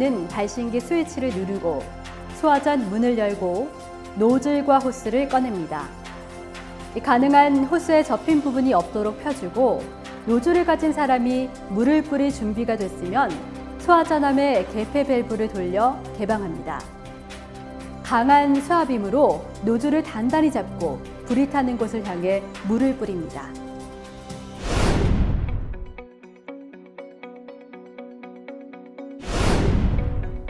는 발신기 스위치를 누르고 소화전 문을 열고 노즐과 호스를 꺼냅니다. 가능한 호스에 접힌 부분이 없도록 펴주고 노즐을 가진 사람이 물을 뿌릴 준비가 됐으면 소화전함의 개폐 밸브를 돌려 개방합니다. 강한 수압힘으로 노즐을 단단히 잡고 불이 타는 곳을 향해 물을 뿌립니다.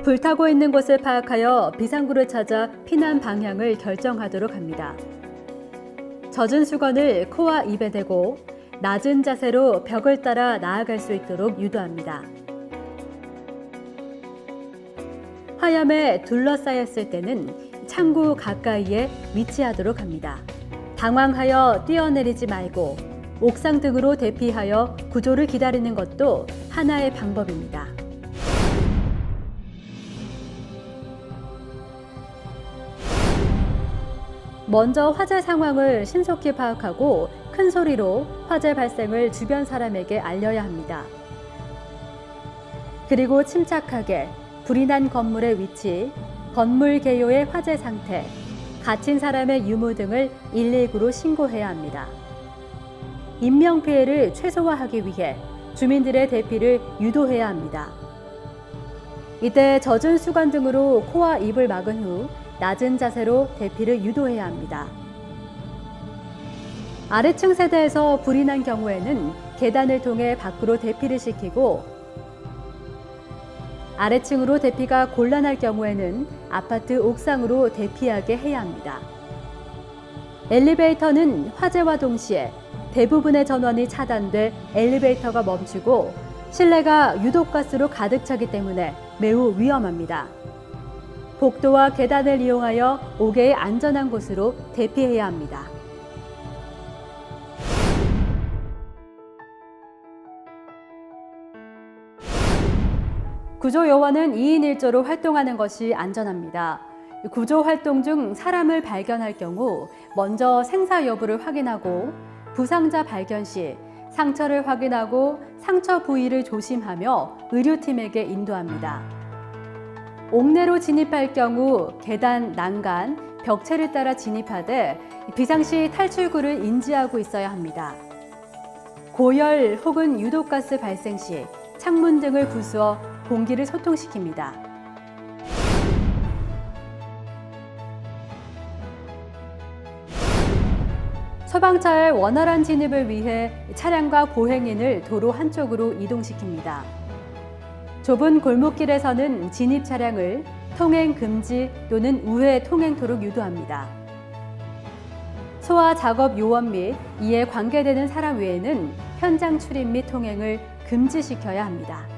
불타고 있는 곳을 파악하여 비상구를 찾아 피난 방향을 결정하도록 합니다. 젖은 수건을 코와 입에 대고 낮은 자세로 벽을 따라 나아갈 수 있도록 유도합니다. 화염에 둘러싸였을 때는 창구 가까이에 위치하도록 합니다. 당황하여 뛰어내리지 말고 옥상 등으로 대피하여 구조를 기다리는 것도 하나의 방법입니다. 먼저 화재 상황을 신속히 파악하고 큰 소리로 화재 발생을 주변 사람에게 알려야 합니다. 그리고 침착하게 불이 난 건물의 위치, 건물 개요의 화재 상태, 갇힌 사람의 유무 등을 119로 신고해야 합니다. 인명피해를 최소화하기 위해 주민들의 대피를 유도해야 합니다. 이때 젖은 수건 등으로 코와 입을 막은 후 낮은 자세로 대피를 유도해야 합니다. 아래층 세대에서 불이 난 경우에는 계단을 통해 밖으로 대피를 시키고 아래층으로 대피가 곤란할 경우에는 아파트 옥상으로 대피하게 해야 합니다. 엘리베이터는 화재와 동시에 대부분의 전원이 차단돼 엘리베이터가 멈추고 실내가 유독가스로 가득 차기 때문에 매우 위험합니다. 복도와 계단을 이용하여 5개의 안전한 곳으로 대피해야 합니다. 구조요원은 2인 1조로 활동하는 것이 안전합니다. 구조 활동 중 사람을 발견할 경우 먼저 생사 여부를 확인하고 부상자 발견 시 상처를 확인하고 상처 부위를 조심하며 의료팀에게 인도합니다. 옥내로 진입할 경우 계단, 난간, 벽체를 따라 진입하되 비상시 탈출구를 인지하고 있어야 합니다. 고열 혹은 유독가스 발생 시 창문 등을 부수어 공기를 소통시킵니다. 소방차의 원활한 진입을 위해 차량과 보행인을 도로 한쪽으로 이동시킵니다. 좁은 골목길에서는 진입 차량을 통행 금지 또는 우회 통행토록 유도합니다. 소화 작업 요원 및 이에 관계되는 사람 외에는 현장 출입 및 통행을 금지시켜야 합니다.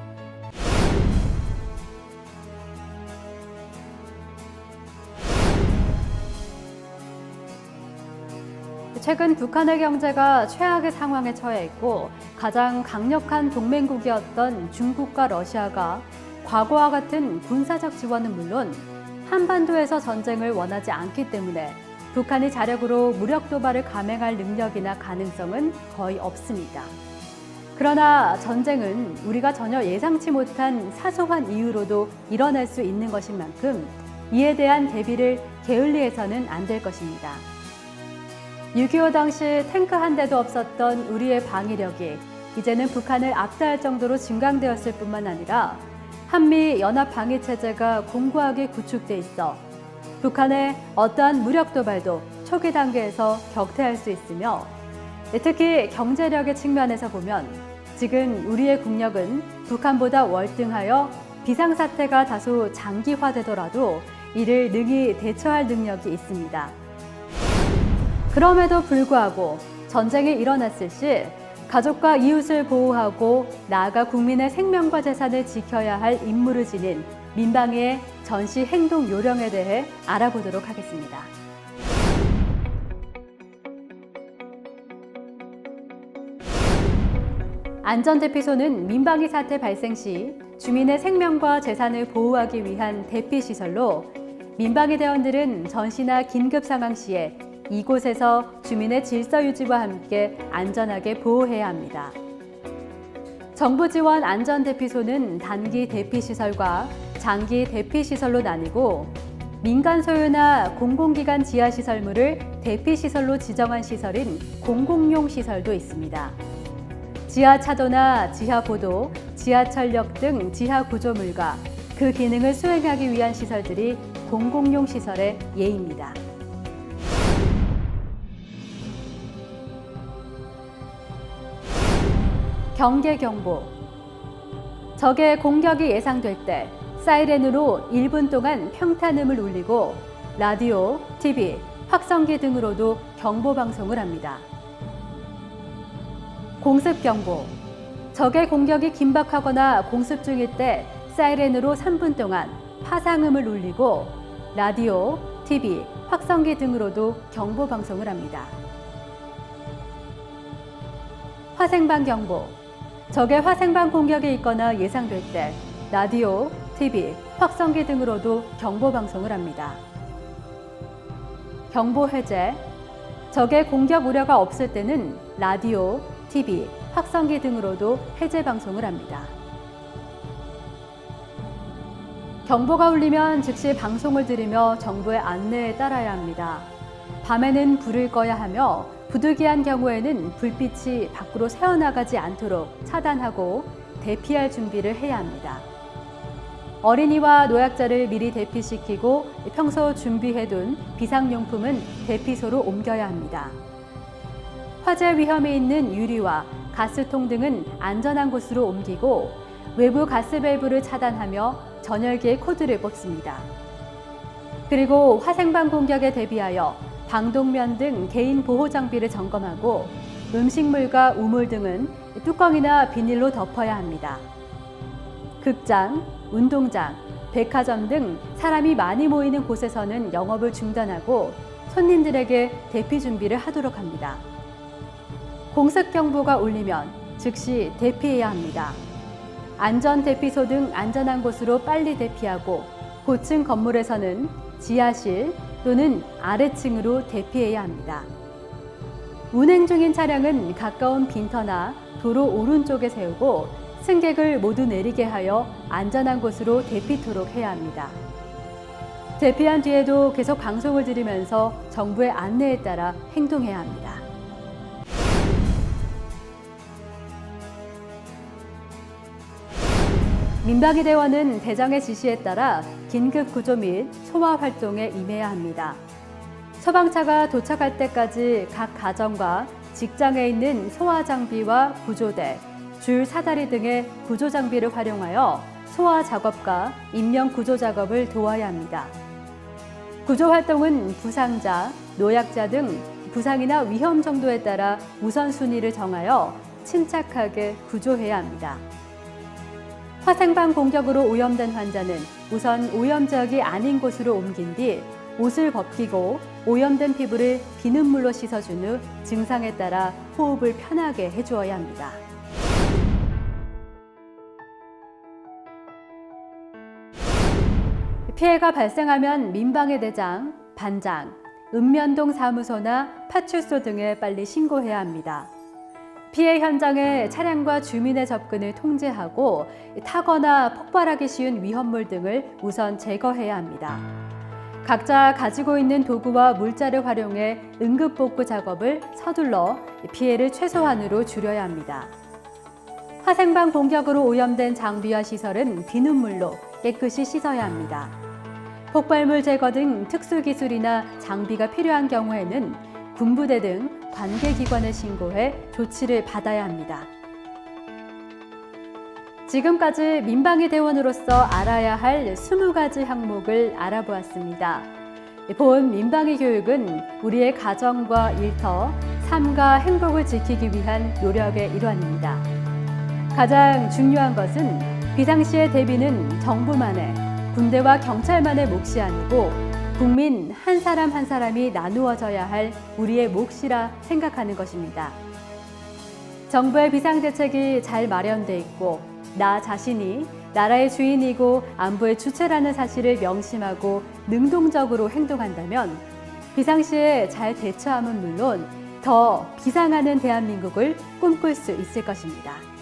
최근 북한의 경제가 최악의 상황에 처해 있고 가장 강력한 동맹국이었던 중국과 러시아가 과거와 같은 군사적 지원은 물론 한반도에서 전쟁을 원하지 않기 때문에 북한이 자력으로 무력 도발을 감행할 능력이나 가능성은 거의 없습니다. 그러나 전쟁은 우리가 전혀 예상치 못한 사소한 이유로도 일어날 수 있는 것인 만큼 이에 대한 대비를 게을리해서는 안 될 것입니다. 6.25 당시 탱크 한 대도 없었던 우리의 방위력이 이제는 북한을 압도할 정도로 증강되었을 뿐만 아니라 한미 연합 방위 체제가 공고하게 구축돼 있어 북한의 어떠한 무력 도발도 초기 단계에서 격퇴할 수 있으며 특히 경제력의 측면에서 보면 지금 우리의 국력은 북한보다 월등하여 비상사태가 다소 장기화되더라도 이를 능히 대처할 능력이 있습니다. 그럼에도 불구하고 전쟁이 일어났을 시 가족과 이웃을 보호하고 나아가 국민의 생명과 재산을 지켜야 할 임무를 지닌 민방위의 전시 행동 요령에 대해 알아보도록 하겠습니다. 안전대피소는 민방위 사태 발생 시 주민의 생명과 재산을 보호하기 위한 대피시설로 민방위 대원들은 전시나 긴급 상황 시에 이곳에서 주민의 질서 유지와 함께 안전하게 보호해야 합니다. 정부 지원 안전대피소는 단기 대피시설과 장기 대피시설로 나뉘고 민간 소유나 공공기관 지하시설물을 대피시설로 지정한 시설인 공공용 시설도 있습니다. 지하차도나 지하보도, 지하철역 등 지하구조물과 그 기능을 수행하기 위한 시설들이 공공용 시설의 예입니다. 경계경보. 적의 공격이 예상될 때 사이렌으로 1분 동안 평탄음을 울리고 라디오, TV, 확성기 등으로도 경보 방송을 합니다. 공습경보. 적의 공격이 긴박하거나 공습 중일 때 사이렌으로 3분 동안 파상음을 울리고 라디오, TV, 확성기 등으로도 경보 방송을 합니다. 화생방 경보. 적의 화생방 공격이 있거나 예상될 때 라디오, TV, 확성기 등으로도 경보 방송을 합니다. 경보 해제. 적의 공격 우려가 없을 때는 라디오, TV, 확성기 등으로도 해제 방송을 합니다. 경보가 울리면 즉시 방송을 들으며 정부의 안내에 따라야 합니다. 밤에는 불을 꺼야 하며 부득이한 경우에는 불빛이 밖으로 새어나가지 않도록 차단하고 대피할 준비를 해야 합니다. 어린이와 노약자를 미리 대피시키고 평소 준비해둔 비상용품은 대피소로 옮겨야 합니다. 화재 위험이 있는 유리와 가스통 등은 안전한 곳으로 옮기고 외부 가스 밸브를 차단하며 전열기의 코드를 뽑습니다. 그리고 화생방 공격에 대비하여 방독면 등 개인 보호 장비를 점검하고 음식물과 우물 등은 뚜껑이나 비닐로 덮어야 합니다. 극장, 운동장, 백화점 등 사람이 많이 모이는 곳에서는 영업을 중단하고 손님들에게 대피 준비를 하도록 합니다. 공습경보가 울리면 즉시 대피해야 합니다. 안전대피소 등 안전한 곳으로 빨리 대피하고 고층 건물에서는 지하실 또는 아래층으로 대피해야 합니다. 운행 중인 차량은 가까운 빈터나 도로 오른쪽에 세우고 승객을 모두 내리게 하여 안전한 곳으로 대피토록 해야 합니다. 대피한 뒤에도 계속 방송을 들으면서 정부의 안내에 따라 행동해야 합니다. 민방위대원은 대장의 지시에 따라 긴급 구조 및 소화 활동에 임해야 합니다. 소방차가 도착할 때까지 각 가정과 직장에 있는 소화 장비와 구조대, 줄 사다리 등의 구조 장비를 활용하여 소화 작업과 인명 구조 작업을 도와야 합니다. 구조 활동은 부상자, 노약자 등 부상이나 위험 정도에 따라 우선순위를 정하여 침착하게 구조해야 합니다. 화생방 공격으로 오염된 환자는 우선 오염 지역이 아닌 곳으로 옮긴 뒤 옷을 벗기고 오염된 피부를 비눗물로 씻어준 후 증상에 따라 호흡을 편하게 해주어야 합니다. 피해가 발생하면 민방위 대장, 반장, 읍면동 사무소나 파출소 등에 빨리 신고해야 합니다. 피해 현장에 차량과 주민의 접근을 통제하고 타거나 폭발하기 쉬운 위험물 등을 우선 제거해야 합니다. 각자 가지고 있는 도구와 물자를 활용해 응급복구 작업을 서둘러 피해를 최소한으로 줄여야 합니다. 화생방 공격으로 오염된 장비와 시설은 비눗물로 깨끗이 씻어야 합니다. 폭발물 제거 등 특수기술이나 장비가 필요한 경우에는 군부대 등 관계기관에 신고해 조치를 받아야 합니다. 지금까지 민방위 대원으로서 알아야 할 20가지 항목을 알아보았습니다. 본 민방위 교육은 우리의 가정과 일터, 삶과 행복을 지키기 위한 노력의 일환입니다. 가장 중요한 것은 비상시의 대비는 정부만의, 군대와 경찰만의 몫이 아니고 국민 한 사람 한 사람이 나누어져야 할 우리의 몫이라 생각하는 것입니다. 정부의 비상대책이 잘 마련돼 있고 나 자신이 나라의 주인이고 안보의 주체라는 사실을 명심하고 능동적으로 행동한다면 비상시에 잘 대처함은 물론 더 비상하는 대한민국을 꿈꿀 수 있을 것입니다.